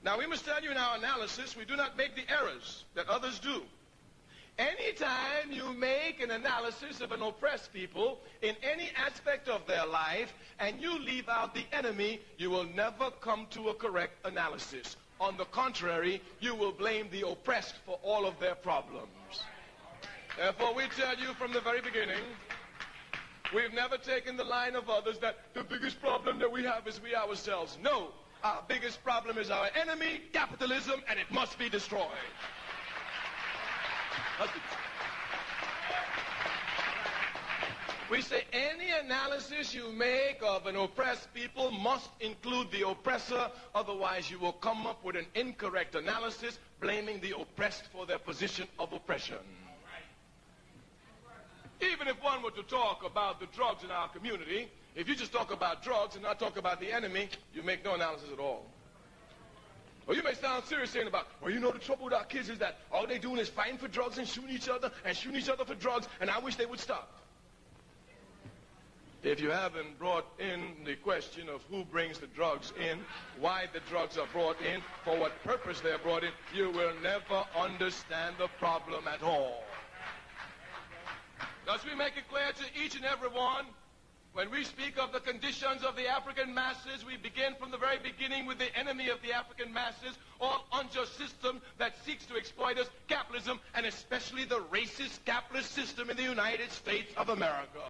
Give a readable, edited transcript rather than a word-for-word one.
Now, we must tell you in our analysis, we do not make the errors that others do. Anytime you make an analysis of an oppressed people in any aspect of their life and you leave out the enemy, you will never come to a correct analysis. On the contrary, you will blame the oppressed for all of their problems. Therefore, we tell you from the very beginning, we've never taken the line of others that the biggest problem that we have is we ourselves. No, our biggest problem is our enemy, capitalism, and it must be destroyed. We say any analysis you make of an oppressed people must include the oppressor, otherwise you will come up with an incorrect analysis blaming the oppressed for their position of oppression. Even if one were to talk about the drugs in our community, if you just talk about drugs and not talk about the enemy, you make no analysis at all. Or you may sound serious saying about, well, you know, the trouble with our kids is that all they're doing is fighting for drugs and shooting each other for drugs, and I wish they would stop. If you haven't brought in the question of who brings the drugs in, why the drugs are brought in, for what purpose they're brought in, you will never understand the problem at all. Thus we make it clear to each and every one, when we speak of the conditions of the African masses, we begin from the very beginning with the enemy of the African masses, all unjust system that seeks to exploit us, capitalism, and especially the racist capitalist system in the United States of America.